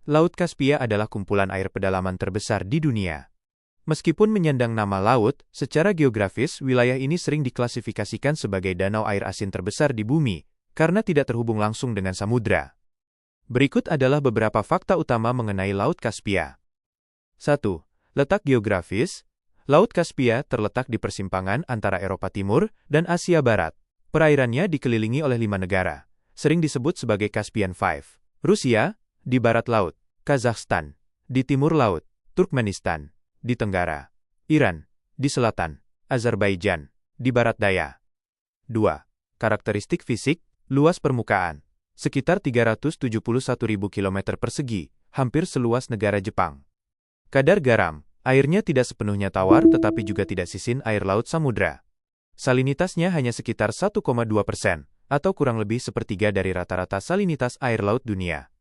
Laut Kaspia adalah kumpulan air pedalaman terbesar di dunia. Meskipun menyandang nama laut, secara geografis wilayah ini sering diklasifikasikan sebagai danau air asin terbesar di bumi, karena tidak terhubung langsung dengan samudra. Berikut adalah beberapa fakta utama mengenai Laut Kaspia. 1. Letak geografis. Laut Kaspia terletak di persimpangan antara Eropa Timur dan Asia Barat. Perairannya dikelilingi oleh 5 negara, sering disebut sebagai Caspian Five. Rusia, di barat laut, Kazakhstan, di timur laut, Turkmenistan, di tenggara, Iran, di selatan, Azerbaijan, di barat daya. 2. Karakteristik fisik, luas permukaan, sekitar 371.000 km persegi, hampir seluas negara Jepang. Kadar garam, airnya tidak sepenuhnya tawar tetapi juga tidak sisin air laut samudra. Salinitasnya hanya sekitar 1,2%, atau kurang lebih sepertiga dari rata-rata salinitas air laut dunia.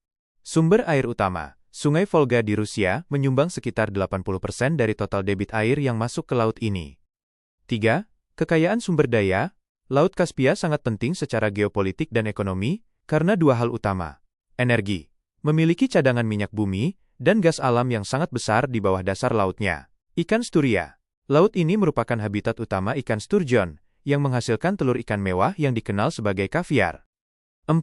Sumber air utama, Sungai Volga di Rusia menyumbang sekitar 80% dari total debit air yang masuk ke laut ini. 3. Kekayaan sumber daya. Laut Kaspia sangat penting secara geopolitik dan ekonomi, karena dua hal utama. Energi. Memiliki cadangan minyak bumi, dan gas alam yang sangat besar di bawah dasar lautnya. Ikan Sturia. Laut ini merupakan habitat utama ikan sturgeon, yang menghasilkan telur ikan mewah yang dikenal sebagai kaviar. 4.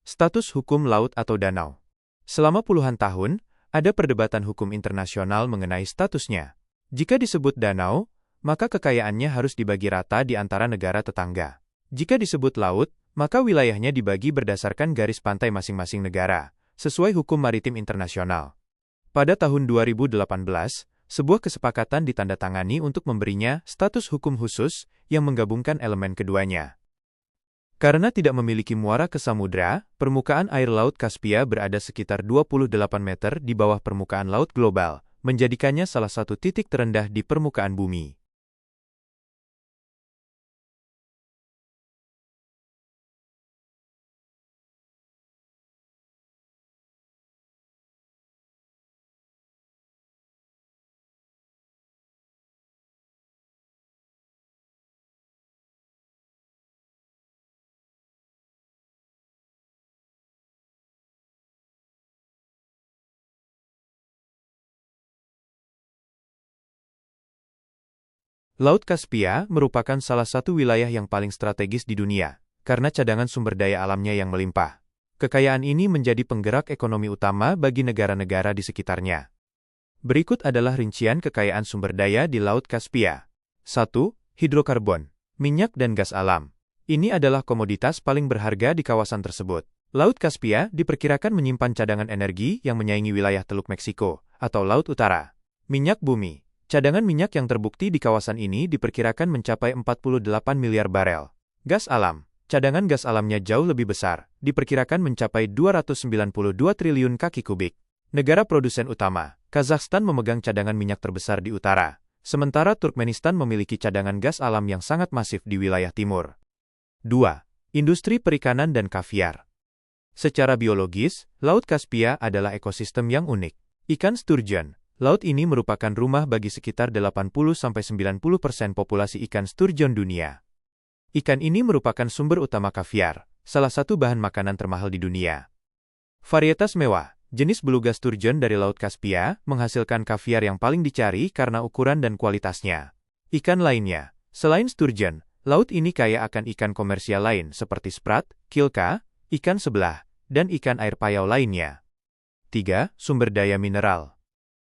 Status hukum laut atau danau. Selama puluhan tahun, ada perdebatan hukum internasional mengenai statusnya. Jika disebut danau, maka kekayaannya harus dibagi rata di antara negara tetangga. Jika disebut laut, maka wilayahnya dibagi berdasarkan garis pantai masing-masing negara, sesuai hukum maritim internasional. Pada tahun 2018, sebuah kesepakatan ditandatangani untuk memberinya status hukum khusus yang menggabungkan elemen keduanya. Karena tidak memiliki muara ke samudra, permukaan air Laut Kaspia berada sekitar 28 meter di bawah permukaan laut global, menjadikannya salah satu titik terendah di permukaan bumi. Laut Kaspia merupakan salah satu wilayah yang paling strategis di dunia, karena cadangan sumber daya alamnya yang melimpah. Kekayaan ini menjadi penggerak ekonomi utama bagi negara-negara di sekitarnya. Berikut adalah rincian kekayaan sumber daya di Laut Kaspia. 1. Hidrokarbon, minyak dan gas alam. Ini adalah komoditas paling berharga di kawasan tersebut. Laut Kaspia diperkirakan menyimpan cadangan energi yang menyaingi wilayah Teluk Meksiko, atau Laut Utara. Minyak bumi. Cadangan minyak yang terbukti di kawasan ini diperkirakan mencapai 48 miliar barel. Gas alam. Cadangan gas alamnya jauh lebih besar, diperkirakan mencapai 292 triliun kaki kubik. Negara produsen utama, Kazakhstan memegang cadangan minyak terbesar di utara, sementara Turkmenistan memiliki cadangan gas alam yang sangat masif di wilayah timur. 2. Industri perikanan dan kaviar. Secara biologis, Laut Kaspia adalah ekosistem yang unik. Ikan sturgeon. Laut ini merupakan rumah bagi sekitar 80–90% populasi ikan sturgeon dunia. Ikan ini merupakan sumber utama kaviar, salah satu bahan makanan termahal di dunia. Varietas mewah, jenis beluga sturgeon dari Laut Kaspia, menghasilkan kaviar yang paling dicari karena ukuran dan kualitasnya. Ikan lainnya, selain sturgeon, laut ini kaya akan ikan komersial lain seperti sprat, kilka, ikan sebelah, dan ikan air payau lainnya. 3. Sumber daya mineral.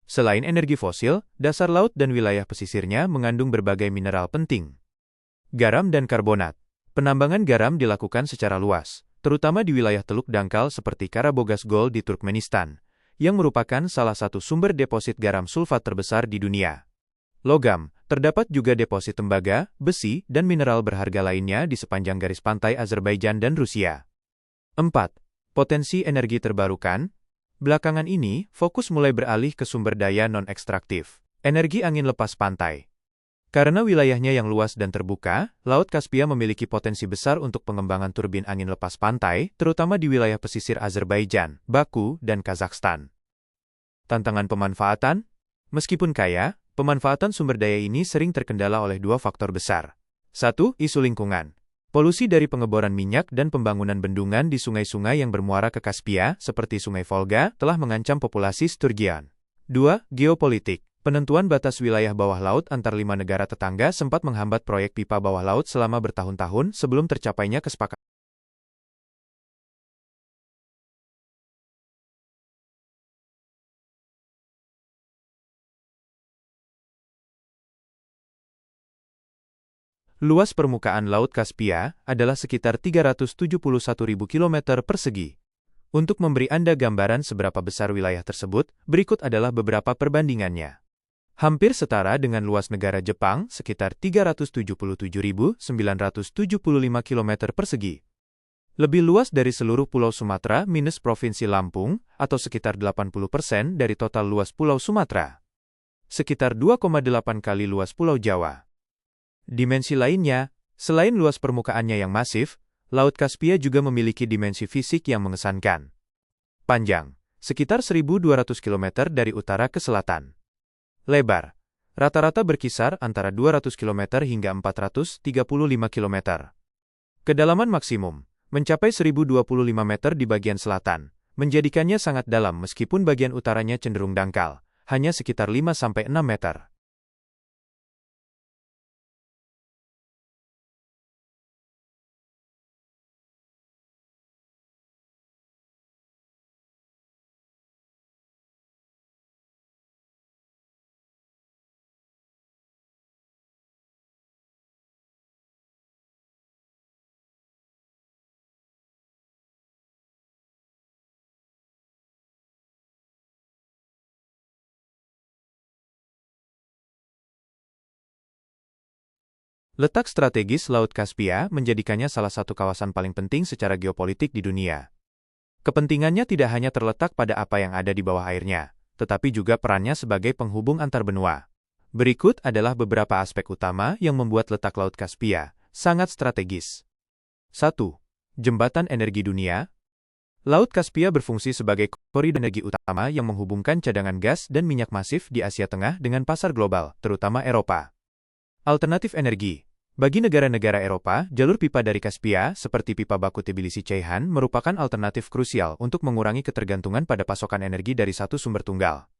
Selain energi fosil, dasar laut dan wilayah pesisirnya mengandung berbagai mineral penting. Garam dan karbonat. Penambangan garam dilakukan secara luas, terutama di wilayah teluk dangkal seperti Karabogas Gold di Turkmenistan, yang merupakan salah satu sumber deposit garam sulfat terbesar di dunia. Logam. Terdapat juga deposit tembaga, besi, dan mineral berharga lainnya di sepanjang garis pantai Azerbaijan dan Rusia. 4. Potensi energi terbarukan. Belakangan ini, fokus mulai beralih ke sumber daya non-ekstraktif, energi angin lepas pantai. Karena wilayahnya yang luas dan terbuka, Laut Kaspia memiliki potensi besar untuk pengembangan turbin angin lepas pantai, terutama di wilayah pesisir Azerbaijan, Baku, dan Kazakhstan. Tantangan pemanfaatan. Meskipun kaya, pemanfaatan sumber daya ini sering terkendala oleh dua faktor besar. 1. Isu lingkungan. Polusi dari pengeboran minyak dan pembangunan bendungan di sungai-sungai yang bermuara ke Kaspia, seperti Sungai Volga, telah mengancam populasi sturgeon. 2. Geopolitik. Penentuan batas wilayah bawah laut antar 5 negara tetangga sempat menghambat proyek pipa bawah laut selama bertahun-tahun sebelum tercapainya kesepakatan. Luas permukaan Laut Kaspia adalah sekitar 371.000 km persegi. Untuk memberi Anda gambaran seberapa besar wilayah tersebut, berikut adalah beberapa perbandingannya. Hampir setara dengan luas negara Jepang, sekitar 377.975 km persegi. Lebih luas dari seluruh Pulau Sumatera minus Provinsi Lampung, atau sekitar 80% dari total luas Pulau Sumatera. Sekitar 2,8 kali luas Pulau Jawa. Dimensi lainnya, selain luas permukaannya yang masif, Laut Kaspia juga memiliki dimensi fisik yang mengesankan. Panjang, sekitar 1.200 km dari utara ke selatan. Lebar, rata-rata berkisar antara 200 km hingga 435 km. Kedalaman maksimum, mencapai 1.025 meter di bagian selatan, menjadikannya sangat dalam meskipun bagian utaranya cenderung dangkal, hanya sekitar 5-6 meter. Letak strategis Laut Kaspia menjadikannya salah satu kawasan paling penting secara geopolitik di dunia. Kepentingannya tidak hanya terletak pada apa yang ada di bawah airnya, tetapi juga perannya sebagai penghubung antar benua. Berikut adalah beberapa aspek utama yang membuat letak Laut Kaspia sangat strategis. 1. Jembatan energi dunia. Laut Kaspia berfungsi sebagai koridor energi utama yang menghubungkan cadangan gas dan minyak masif di Asia Tengah dengan pasar global, terutama Eropa. Alternatif energi. Bagi negara-negara Eropa, jalur pipa dari Kaspia, seperti pipa baku Tbilisi-Ceyhan, merupakan alternatif krusial untuk mengurangi ketergantungan pada pasokan energi dari satu sumber tunggal.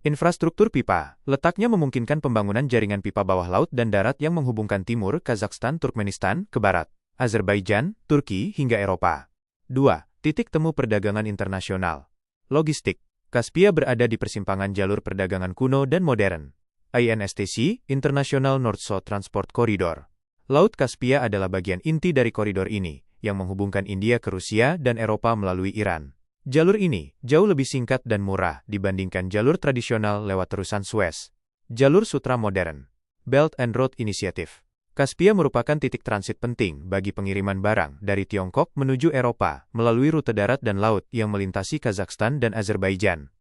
Infrastruktur pipa, letaknya memungkinkan pembangunan jaringan pipa bawah laut dan darat yang menghubungkan timur, Kazakhstan, Turkmenistan, ke barat, Azerbaijan, Turki, hingga Eropa. 2. Titik temu perdagangan internasional. Logistik. Kaspia berada di persimpangan jalur perdagangan kuno dan modern. INSTC, International North-South Transport Corridor. Laut Kaspia adalah bagian inti dari koridor ini, yang menghubungkan India ke Rusia dan Eropa melalui Iran. Jalur ini jauh lebih singkat dan murah dibandingkan jalur tradisional lewat terusan Suez. Jalur Sutra Modern. Belt and Road Initiative. Kaspia merupakan titik transit penting bagi pengiriman barang dari Tiongkok menuju Eropa melalui rute darat dan laut yang melintasi Kazakhstan dan Azerbaijan.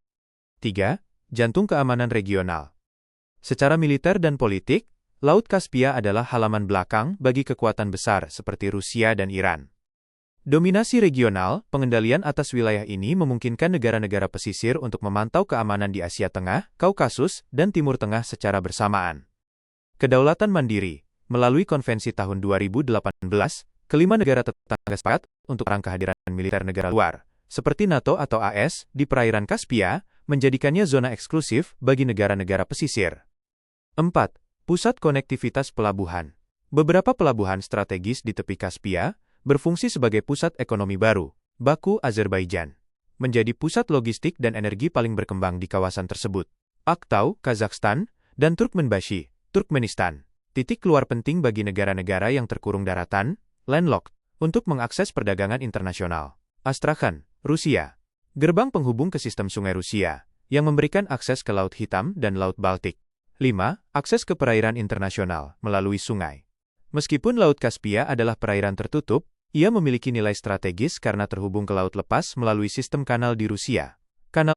3. Jantung keamanan regional. Secara militer dan politik, Laut Kaspia adalah halaman belakang bagi kekuatan besar seperti Rusia dan Iran. Dominasi regional, pengendalian atas wilayah ini memungkinkan negara-negara pesisir untuk memantau keamanan di Asia Tengah, Kaukasus, dan Timur Tengah secara bersamaan. Kedaulatan mandiri. Melalui konvensi tahun 2018, kelima negara tetangga sepakat untuk perang kehadiran militer negara luar, seperti NATO atau AS, di perairan Kaspia, menjadikannya zona eksklusif bagi negara-negara pesisir. 4. Pusat konektivitas pelabuhan. Beberapa pelabuhan strategis di tepi Kaspia berfungsi sebagai pusat ekonomi baru. Baku, Azerbaijan, menjadi pusat logistik dan energi paling berkembang di kawasan tersebut. Aktau, Kazakhstan, dan Turkmenbashi, Turkmenistan, titik keluar penting bagi negara-negara yang terkurung daratan, landlocked, untuk mengakses perdagangan internasional. Astrakhan, Rusia, gerbang penghubung ke sistem sungai Rusia, yang memberikan akses ke Laut Hitam dan Laut Baltik. 5. Akses ke perairan internasional melalui sungai. Meskipun Laut Kaspia adalah perairan tertutup, ia memiliki nilai strategis karena terhubung ke laut lepas melalui sistem kanal di Rusia. Kanal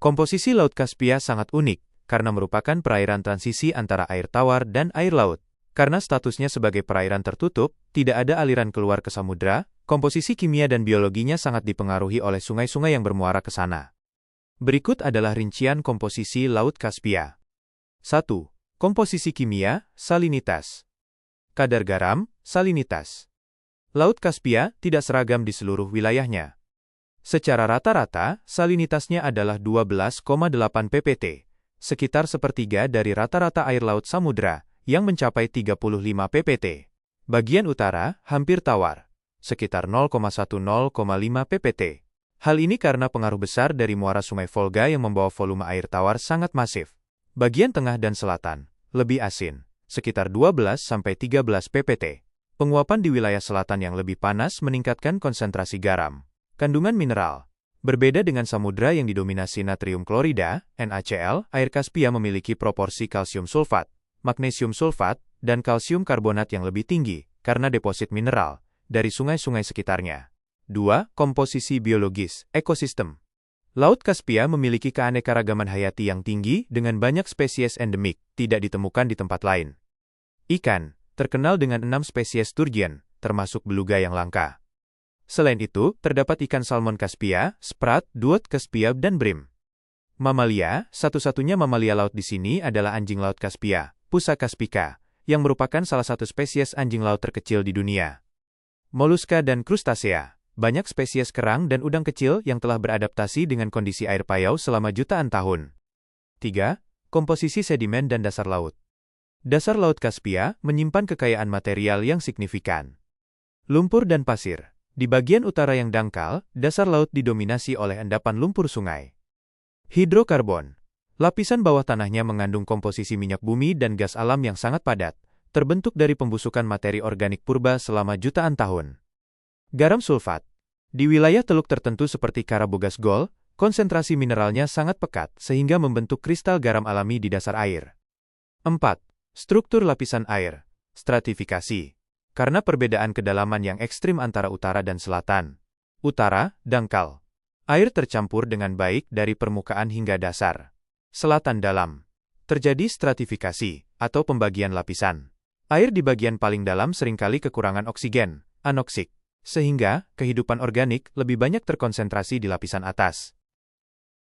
Komposisi Laut Kaspia sangat unik, karena merupakan perairan transisi antara air tawar dan air laut. Karena statusnya sebagai perairan tertutup, tidak ada aliran keluar ke samudra, komposisi kimia dan biologinya sangat dipengaruhi oleh sungai-sungai yang bermuara ke sana. Berikut adalah rincian komposisi Laut Kaspia. 1. Komposisi kimia, salinitas. Kadar garam, salinitas. Laut Kaspia tidak seragam di seluruh wilayahnya. Secara rata-rata, salinitasnya adalah 12,8 ppt, sekitar sepertiga dari rata-rata air laut samudra, yang mencapai 35 ppt. Bagian utara, hampir tawar, sekitar 0,10,5 ppt. Hal ini karena pengaruh besar dari muara sungai Volga yang membawa volume air tawar sangat masif. Bagian tengah dan selatan, lebih asin, sekitar 12-13 ppt. Penguapan di wilayah selatan yang lebih panas meningkatkan konsentrasi garam. Kandungan mineral. Berbeda dengan samudra yang didominasi natrium klorida, NaCl, air Kaspia memiliki proporsi kalsium sulfat, magnesium sulfat, dan kalsium karbonat yang lebih tinggi, karena deposit mineral, dari sungai-sungai sekitarnya. 2. Komposisi biologis, ekosistem. Laut Kaspia memiliki keanekaragaman hayati yang tinggi dengan banyak spesies endemik, tidak ditemukan di tempat lain. Ikan, terkenal dengan 6 spesies sturgeon, termasuk beluga yang langka. Selain itu, terdapat ikan salmon Kaspia, sprat, duot Kaspia, dan bream. Mamalia, satu-satunya mamalia laut di sini adalah anjing laut Kaspia, Pusa caspica, yang merupakan salah satu spesies anjing laut terkecil di dunia. Moluska dan krustasea. Banyak spesies kerang dan udang kecil yang telah beradaptasi dengan kondisi air payau selama jutaan tahun. 3. Komposisi sedimen dan dasar laut. Dasar Laut Kaspia menyimpan kekayaan material yang signifikan. Lumpur dan pasir. Di bagian utara yang dangkal, dasar laut didominasi oleh endapan lumpur sungai. Hidrokarbon. Lapisan bawah tanahnya mengandung komposisi minyak bumi dan gas alam yang sangat padat, terbentuk dari pembusukan materi organik purba selama jutaan tahun. Garam sulfat. Di wilayah teluk tertentu seperti Karabogas Gol, konsentrasi mineralnya sangat pekat sehingga membentuk kristal garam alami di dasar air. 4. Struktur lapisan air. Stratifikasi. Karena perbedaan kedalaman yang ekstrim antara utara dan selatan. Utara, dangkal. Air tercampur dengan baik dari permukaan hingga dasar. Selatan dalam. Terjadi stratifikasi, atau pembagian lapisan. Air di bagian paling dalam seringkali kekurangan oksigen, anoksik. Sehingga, kehidupan organik lebih banyak terkonsentrasi di lapisan atas.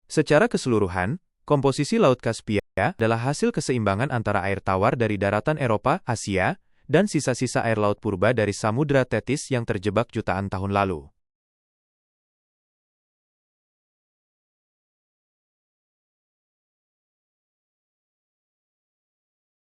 Secara keseluruhan, komposisi Laut Kaspia adalah hasil keseimbangan antara air tawar dari daratan Eropa, Asia, dan sisa-sisa air laut purba dari Samudra Tetis yang terjebak jutaan tahun lalu.